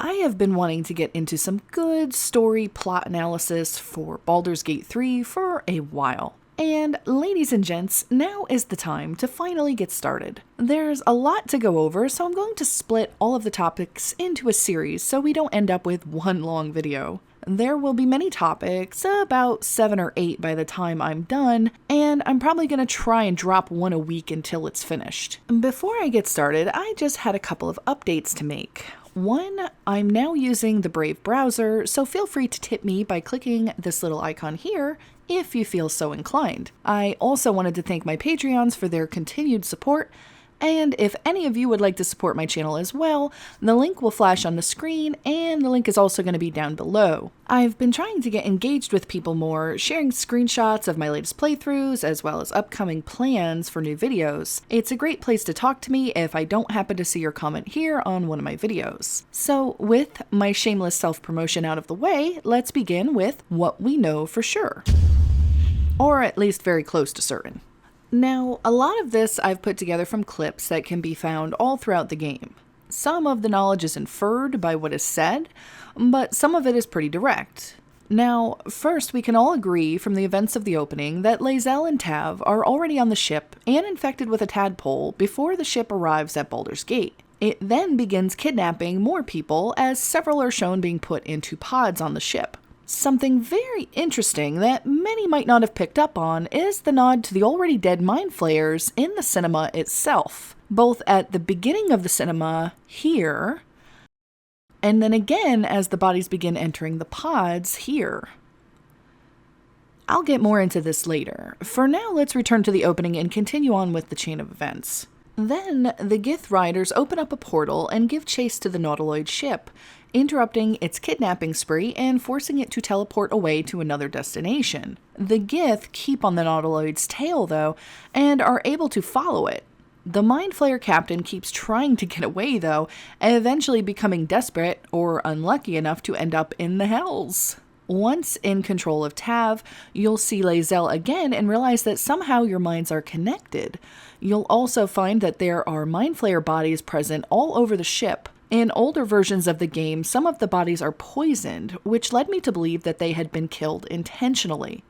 I have been wanting to get into some good story plot analysis for Baldur's Gate 3 for a while. And ladies and gents, now is the time to finally get started. There's a lot to go over, so I'm going to split all of the topics into a series so we don't end up with one long video. There will be many topics, about 7 or 8 by the time I'm done, and I'm probably going to try and drop one a week until it's finished. Before I get started, I just had a couple of updates to make. One, I'm now using the Brave browser, so feel free to tip me by clicking this little icon here if you feel so inclined. I also wanted to thank my Patreons for their continued support, and if any of you would like to support my channel as well, the link will flash on the screen, and the link is also going to be down below. I've been trying to get engaged with people more, sharing screenshots of my latest playthroughs, as well as upcoming plans for new videos. It's a great place to talk to me if I don't happen to see your comment here on one of my videos. So, with my shameless self-promotion out of the way, let's begin with what we know for sure. Or at least very close to certain. Now, a lot of this I've put together from clips that can be found all throughout the game. Some of the knowledge is inferred by what is said, but some of it is pretty direct. Now, first, we can all agree from the events of the opening that Lae'zel and Tav are already on the ship and infected with a tadpole before the ship arrives at Baldur's Gate. It then begins kidnapping more people, as several are shown being put into pods on the ship. Something very interesting that many might not have picked up on is the nod to the already dead mind flayers in the cinema itself, both at the beginning of the cinema here, and then again as the bodies begin entering the pods here. I'll get more into this later. For now, let's return to the opening and continue on with the chain of events. Then, the Gith riders open up a portal and give chase to the Nautiloid ship, interrupting its kidnapping spree and forcing it to teleport away to another destination. The Gith keep on the Nautiloid's tail, though, and are able to follow it. The Mind Flayer captain keeps trying to get away, though, eventually becoming desperate or unlucky enough to end up in the Hells. Once in control of Tav, you'll see Lae'zel again and realize that somehow your minds are connected. You'll also find that there are Mind Flayer bodies present all over the ship. In older versions of the game, some of the bodies are poisoned, which led me to believe that they had been killed intentionally.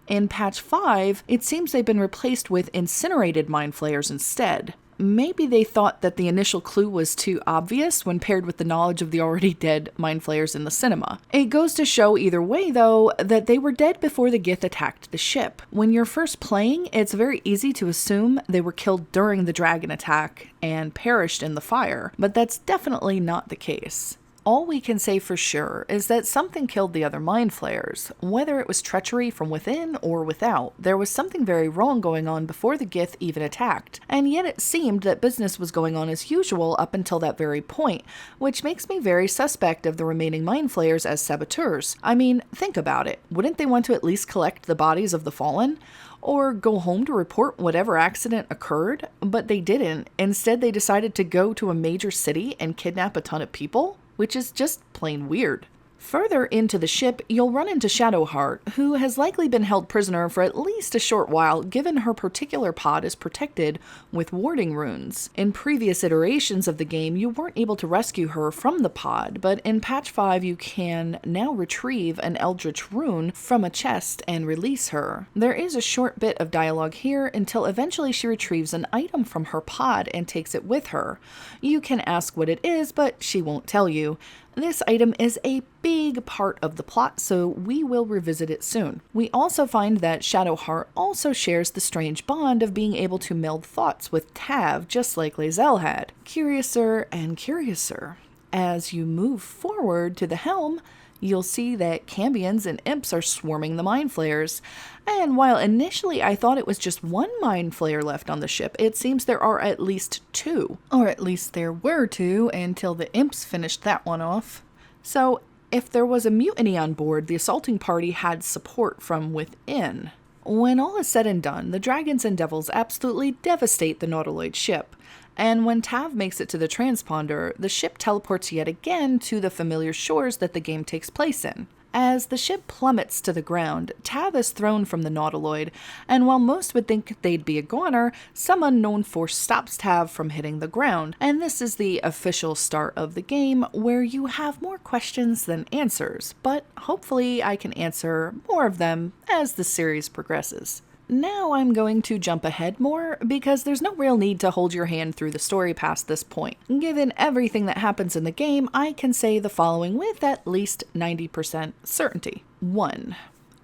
In patch 5, it seems they've been replaced with incinerated Mind Flayers instead. Maybe they thought that the initial clue was too obvious when paired with the knowledge of the already dead Mind Flayers in the cinema. It goes to show either way, though, that they were dead before the Gith attacked the ship. When you're first playing, it's very easy to assume they were killed during the dragon attack and perished in the fire, but that's definitely not the case. All we can say for sure is that something killed the other Mind Flayers. Whether it was treachery from within or without, there was something very wrong going on before the Gith even attacked, and yet it seemed that business was going on as usual up until that very point, which makes me very suspect of the remaining Mind Flayers as saboteurs. I mean, think about it. Wouldn't they want to at least collect the bodies of the fallen? Or go home to report whatever accident occurred? But they didn't. Instead, they decided to go to a major city and kidnap a ton of people? Which is just plain weird. Further into the ship, you'll run into Shadowheart, who has likely been held prisoner for at least a short while given her particular pod is protected with warding runes. In previous iterations of the game, you weren't able to rescue her from the pod, but in patch 5 you can now retrieve an Eldritch rune from a chest and release her. There is a short bit of dialogue here until eventually she retrieves an item from her pod and takes it with her. You can ask what it is, but she won't tell you. This item is a big part of the plot, so we will revisit it soon. We also find that Shadowheart also shares the strange bond of being able to meld thoughts with Tav, just like Lae'zel had. Curiouser and curiouser. As you move forward to the helm, you'll see that Cambions and Imps are swarming the Mind Flayers. And while initially I thought it was just one Mind Flayer left on the ship, it seems there are at least 2. Or at least there were 2 until the Imps finished that one off. So, if there was a mutiny on board, the assaulting party had support from within. When all is said and done, the dragons and devils absolutely devastate the Nautiloid ship. And when Tav makes it to the transponder, the ship teleports yet again to the familiar shores that the game takes place in. As the ship plummets to the ground, Tav is thrown from the Nautiloid, and while most would think they'd be a goner, some unknown force stops Tav from hitting the ground, and this is the official start of the game, where you have more questions than answers, but hopefully I can answer more of them as the series progresses. Now I'm going to jump ahead more, because there's no real need to hold your hand through the story past this point. Given everything that happens in the game, I can say the following with at least 90% certainty. 1.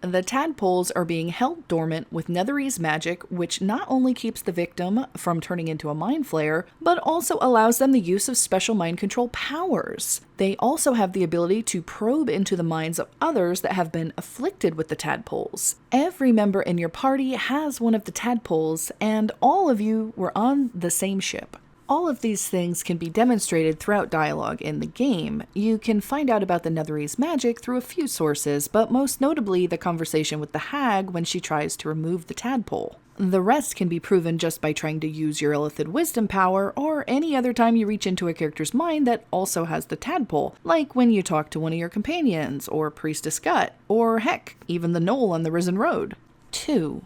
The tadpoles are being held dormant with Netherese magic, which not only keeps the victim from turning into a mind flayer, but also allows them the use of special mind control powers. They also have the ability to probe into the minds of others that have been afflicted with the tadpoles. Every member in your party has one of the tadpoles, and all of you were on the same ship. All of these things can be demonstrated throughout dialogue in the game. You can find out about the Netherese magic through a few sources, but most notably the conversation with the hag when she tries to remove the tadpole. The rest can be proven just by trying to use your Illithid wisdom power, or any other time you reach into a character's mind that also has the tadpole, like when you talk to one of your companions, or Priestess Gut, or heck, even the knoll on the Risen Road. 2.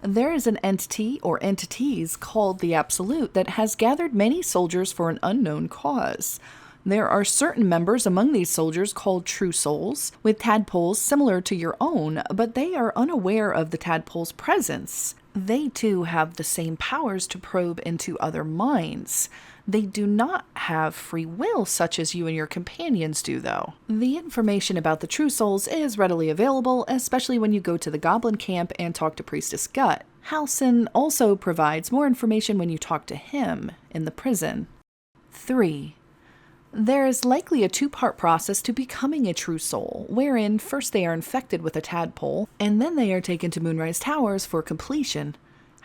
There is an entity or entities called the Absolute that has gathered many soldiers for an unknown cause. There are certain members among these soldiers called True Souls, with tadpoles similar to your own, but they are unaware of the tadpole's presence. They too have the same powers to probe into other minds. They do not have free will such as you and your companions do, though. The information about the True Souls is readily available, especially when you go to the Goblin Camp and talk to Priestess Gut. Halsin also provides more information when you talk to him in the prison. 3. There is likely a 2-part process to becoming a true soul, wherein first they are infected with a tadpole, and then they are taken to Moonrise Towers for completion.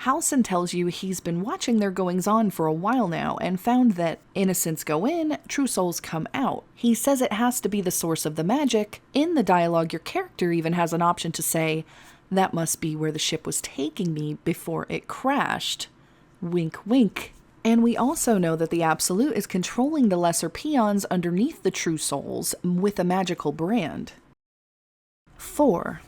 Halsin tells you he's been watching their goings-on for a while now and found that innocents go in, true souls come out. He says it has to be the source of the magic. In the dialogue, your character even has an option to say, "That must be where the ship was taking me before it crashed." Wink, wink. And we also know that the Absolute is controlling the lesser peons underneath the true souls with a magical brand. 4.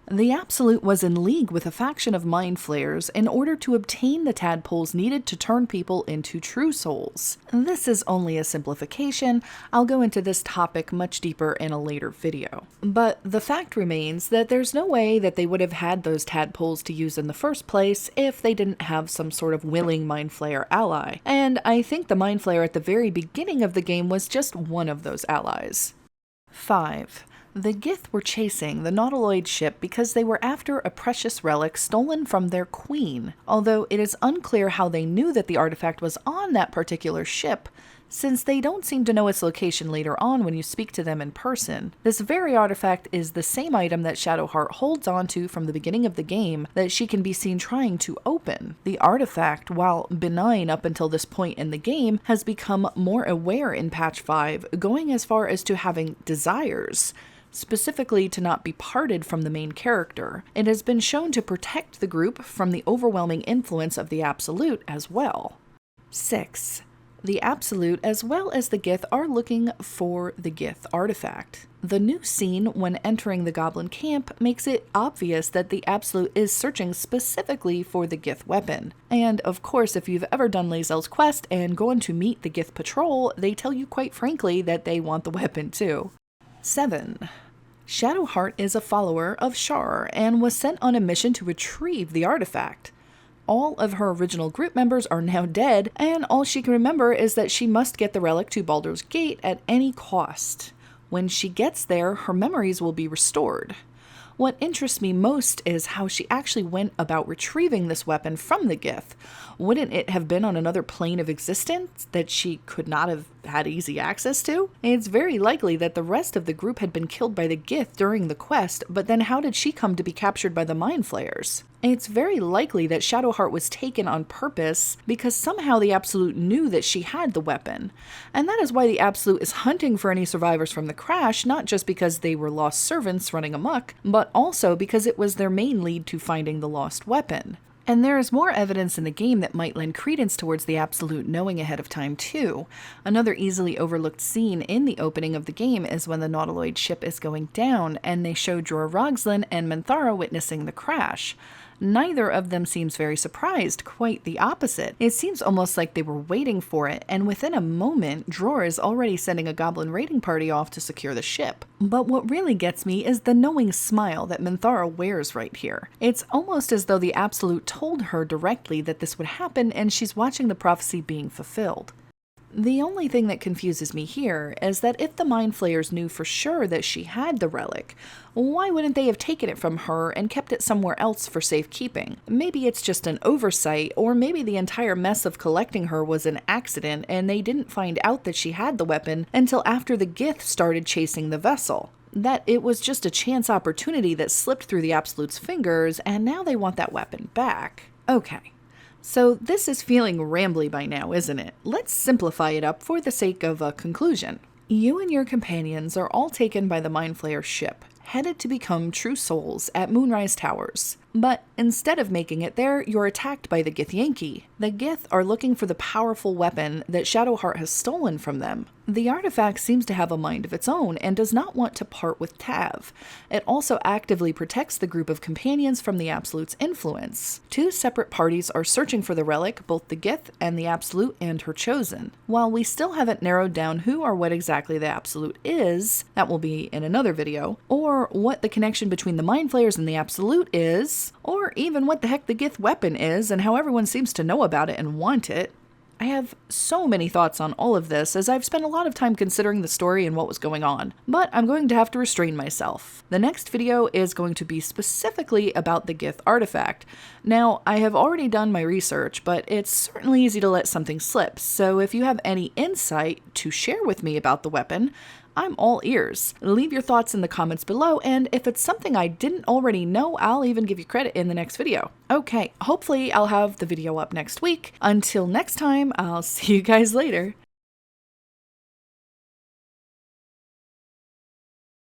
The Absolute was in league with a faction of mind flayers in order to obtain the tadpoles needed to turn people into true souls. This is only a simplification. I'll go into this topic much deeper in a later video. But the fact remains that there's no way that they would have had those tadpoles to use in the first place if they didn't have some sort of willing mind flayer ally. And I think the mind flayer at the very beginning of the game was just one of those allies. 5. The Gith were chasing the Nautiloid ship because they were after a precious relic stolen from their queen, although it is unclear how they knew that the artifact was on that particular ship, since they don't seem to know its location later on when you speak to them in person. This very artifact is the same item that Shadowheart holds onto from the beginning of the game that she can be seen trying to open. The artifact, while benign up until this point in the game, has become more aware in Patch 5, going as far as to having desires, specifically to not be parted from the main character. It has been shown to protect the group from the overwhelming influence of the Absolute as well. 6. The Absolute as well as the Gith are looking for the Gith artifact. The new scene when entering the Goblin Camp makes it obvious that the Absolute is searching specifically for the Gith weapon. And of course, if you've ever done Lae'zel's quest and gone to meet the Gith patrol, they tell you quite frankly that they want the weapon too. 7. Shadowheart is a follower of Shar and was sent on a mission to retrieve the artifact. All of her original group members are now dead, and all she can remember is that she must get the relic to Baldur's Gate at any cost. When she gets there, her memories will be restored. What interests me most is how she actually went about retrieving this weapon from the Gith. Wouldn't it have been on another plane of existence that she could not have had easy access to? It's very likely that the rest of the group had been killed by the Gith during the quest, but then how did she come to be captured by the Mind Flayers? It's very likely that Shadowheart was taken on purpose because somehow the Absolute knew that she had the weapon. And that is why the Absolute is hunting for any survivors from the crash, not just because they were lost servants running amok, but also because it was their main lead to finding the lost weapon. And there is more evidence in the game that might lend credence towards the Absolute knowing ahead of time too. Another easily overlooked scene in the opening of the game is when the Nautiloid ship is going down and they show Jorah Ragzlin and Minthara witnessing the crash. Neither of them seems very surprised, quite the opposite. It seems almost like they were waiting for it, and within a moment, Dror is already sending a goblin raiding party off to secure the ship. But what really gets me is the knowing smile that Minthara wears right here. It's almost as though the Absolute told her directly that this would happen and she's watching the prophecy being fulfilled. The only thing that confuses me here is that if the Mind Flayers knew for sure that she had the relic, why wouldn't they have taken it from her and kept it somewhere else for safekeeping? Maybe it's just an oversight, or maybe the entire mess of collecting her was an accident and they didn't find out that she had the weapon until after the Gith started chasing the vessel. That it was just a chance opportunity that slipped through the Absolute's fingers and now they want that weapon back. Okay. So this is feeling rambly by now, isn't it? Let's simplify it up for the sake of a conclusion. You and your companions are all taken by the Mind Flayer ship, headed to become true souls at Moonrise Towers. But instead of making it there, you're attacked by the Githyanki. The Gith are looking for the powerful weapon that Shadowheart has stolen from them. The artifact seems to have a mind of its own and does not want to part with Tav. It also actively protects the group of companions from the Absolute's influence. Two separate parties are searching for the relic, both the Gith and the Absolute and her chosen. While we still haven't narrowed down who or what exactly the Absolute is, that will be in another video, or what the connection between the Mind Flayers and the Absolute is, or even what the heck the Gith weapon is and how everyone seems to know about it and want it. I have so many thoughts on all of this as I've spent a lot of time considering the story and what was going on, but I'm going to have to restrain myself. The next video is going to be specifically about the Gith artifact. Now, I have already done my research, but it's certainly easy to let something slip, so if you have any insight to share with me about the weapon, I'm all ears. Leave your thoughts in the comments below, and if it's something I didn't already know, I'll even give you credit in the next video. Okay, hopefully I'll have the video up next week. Until next time, I'll see you guys later.